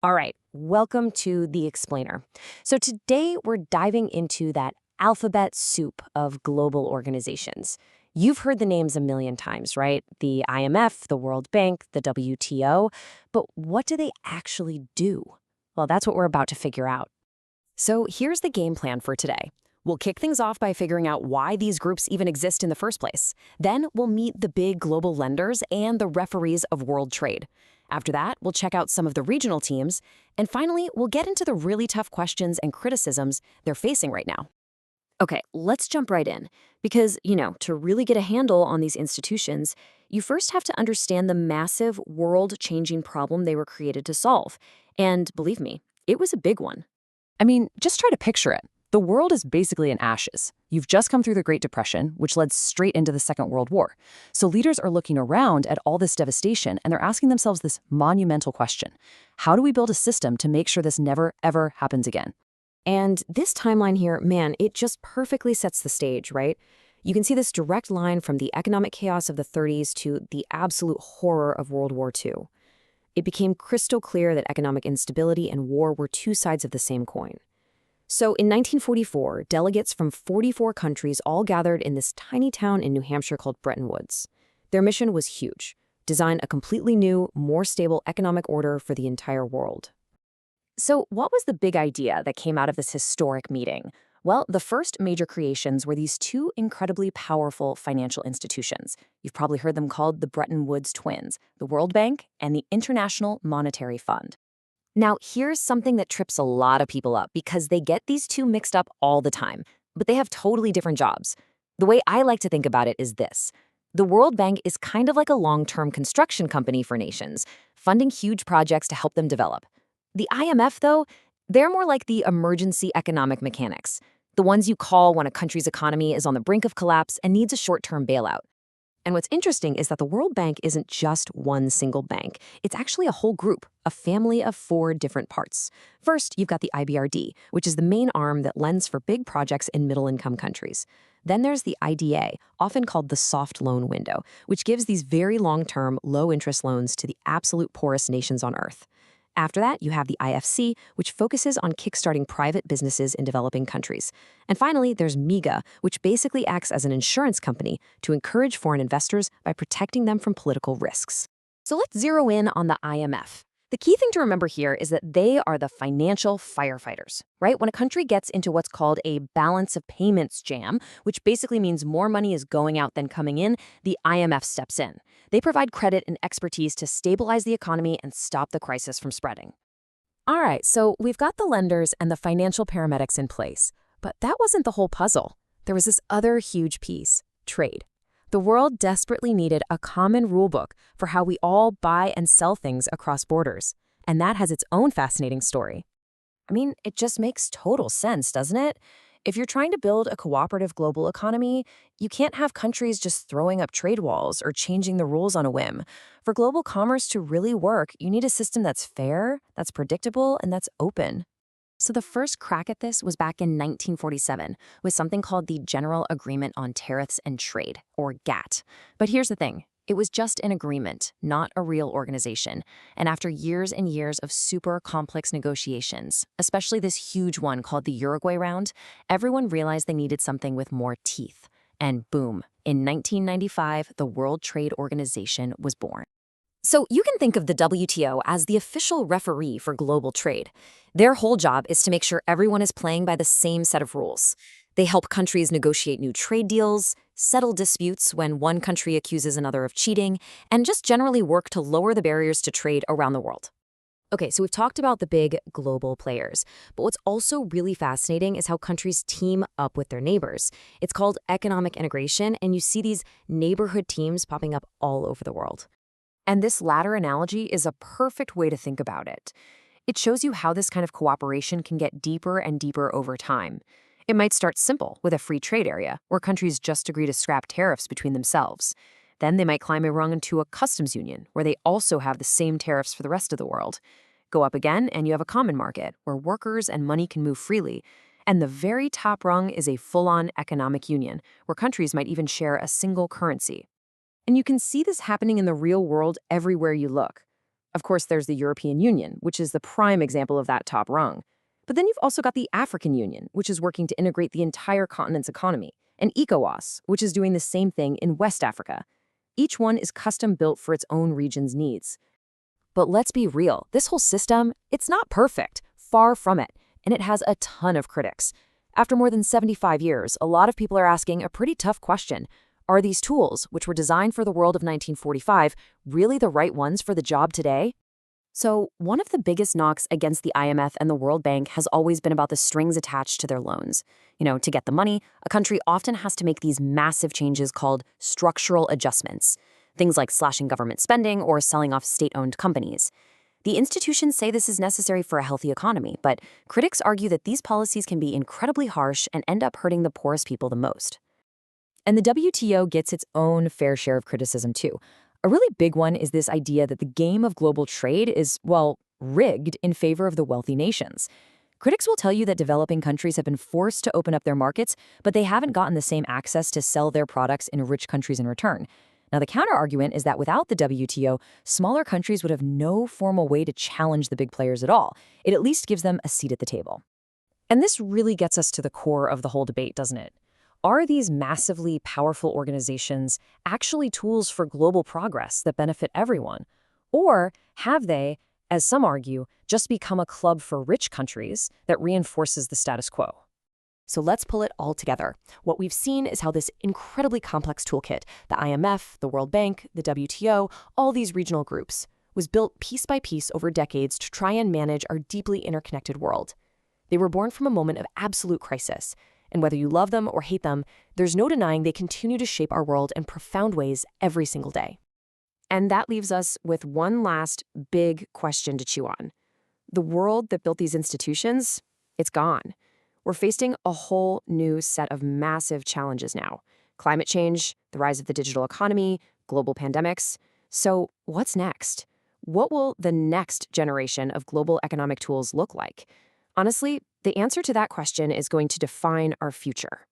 All right, welcome to The Explainer. So today we're diving into that alphabet soup of global organizations. You've heard the names a million times, right? The IMF, the World Bank, the WTO. But what do they actually do? Well, that's what we're about to figure out. So here's the game plan for today. We'll kick things off by figuring out why these groups even exist in the first place. Then we'll meet the big global lenders and the referees of world trade. After that, we'll check out some of the regional teams. And finally, we'll get into the really tough questions and criticisms they're facing right now. Okay, let's jump right in. Because, to really get a handle on these institutions, you first have to understand the massive world-changing problem they were created to solve. And believe me, it was a big one. I mean, just try to picture it. The world is basically in ashes. You've just come through the Great Depression, which led straight into the Second World War. So leaders are looking around at all this devastation, and they're asking themselves this monumental question. How do we build a system to make sure this never, ever happens again? And this timeline here, man, it just perfectly sets the stage, right? You can see this direct line from the economic chaos of the 30s to the absolute horror of World War II. It became crystal clear that economic instability and war were two sides of the same coin. So in 1944, delegates from 44 countries all gathered in this tiny town in New Hampshire called Bretton Woods. Their mission was huge: design a completely new, more stable economic order for the entire world. So what was the big idea that came out of this historic meeting? Well, the first major creations were these two incredibly powerful financial institutions. You've probably heard them called the Bretton Woods Twins, the World Bank and the International Monetary Fund. Now, here's something that trips a lot of people up because they get these two mixed up all the time, but they have totally different jobs. The way I like to think about it is this. The World Bank is kind of like a long-term construction company for nations, funding huge projects to help them develop. The IMF, though, they're more like the emergency economic mechanics, the ones you call when a country's economy is on the brink of collapse and needs a short-term bailout. And what's interesting is that the World Bank isn't just one single bank. It's actually a whole group, a family of four different parts. First, you've got the IBRD, which is the main arm that lends for big projects in middle-income countries. Then there's the IDA, often called the soft loan window, which gives these very long-term, low-interest loans to the absolute poorest nations on Earth. After that, you have the IFC, which focuses on kickstarting private businesses in developing countries. And finally, there's MIGA, which basically acts as an insurance company to encourage foreign investors by protecting them from political risks. So let's zero in on the IMF. The key thing to remember here is that they are the financial firefighters, right? When a country gets into what's called a balance of payments jam, which basically means more money is going out than coming in, the IMF steps in. They provide credit and expertise to stabilize the economy and stop the crisis from spreading. All right, so we've got the lenders and the financial paramedics in place, but that wasn't the whole puzzle. There was this other huge piece: trade. The world desperately needed a common rulebook for how we all buy and sell things across borders. And that has its own fascinating story. I mean, it just makes total sense, doesn't it? If you're trying to build a cooperative global economy, you can't have countries just throwing up trade walls or changing the rules on a whim. For global commerce to really work, you need a system that's fair, that's predictable, and that's open. So the first crack at this was back in 1947 with something called the General Agreement on Tariffs and Trade, or GATT. But here's the thing. It was just an agreement, not a real organization. And after years and years of super complex negotiations, especially this huge one called the Uruguay Round, everyone realized they needed something with more teeth. And boom, in 1995, the World Trade Organization was born. So you can think of the WTO as the official referee for global trade. Their whole job is to make sure everyone is playing by the same set of rules. They help countries negotiate new trade deals, settle disputes when one country accuses another of cheating, and just generally work to lower the barriers to trade around the world. Okay, so we've talked about the big global players, but what's also really fascinating is how countries team up with their neighbors. It's called economic integration, and you see these neighborhood teams popping up all over the world. And this latter analogy is a perfect way to think about it. It shows you how this kind of cooperation can get deeper and deeper over time. It might start simple with a free trade area where countries just agree to scrap tariffs between themselves. Then they might climb a rung into a customs union where they also have the same tariffs for the rest of the world. Go up again and you have a common market where workers and money can move freely. And the very top rung is a full-on economic union where countries might even share a single currency. And you can see this happening in the real world everywhere you look. Of course, there's the European Union, which is the prime example of that top rung. But then you've also got the African Union, which is working to integrate the entire continent's economy, and ECOWAS, which is doing the same thing in West Africa. Each one is custom built for its own region's needs. But let's be real, this whole system, it's not perfect, far from it, and it has a ton of critics. After more than 75 years, a lot of people are asking a pretty tough question. Are these tools, which were designed for the world of 1945, really the right ones for the job today? So, one of the biggest knocks against the IMF and the World Bank has always been about the strings attached to their loans. To get the money, a country often has to make these massive changes called structural adjustments, things like slashing government spending or selling off state-owned companies. The institutions say this is necessary for a healthy economy, but critics argue that these policies can be incredibly harsh and end up hurting the poorest people the most. And the WTO gets its own fair share of criticism, too. A really big one is this idea that the game of global trade is, well, rigged in favor of the wealthy nations. Critics will tell you that developing countries have been forced to open up their markets, but they haven't gotten the same access to sell their products in rich countries in return. Now, the counter-argument is that without the WTO, smaller countries would have no formal way to challenge the big players at all. It at least gives them a seat at the table. And this really gets us to the core of the whole debate, doesn't it? Are these massively powerful organizations actually tools for global progress that benefit everyone? Or have they, as some argue, just become a club for rich countries that reinforces the status quo? So let's pull it all together. What we've seen is how this incredibly complex toolkit, the IMF, the World Bank, the WTO, all these regional groups, was built piece by piece over decades to try and manage our deeply interconnected world. They were born from a moment of absolute crisis. And whether you love them or hate them, there's no denying they continue to shape our world in profound ways every single day. And that leaves us with one last big question to chew on. The world that built these institutions, it's gone. We're facing a whole new set of massive challenges now. Climate change, the rise of the digital economy, global pandemics. So what's next? What will the next generation of global economic tools look like? Honestly, the answer to that question is going to define our future.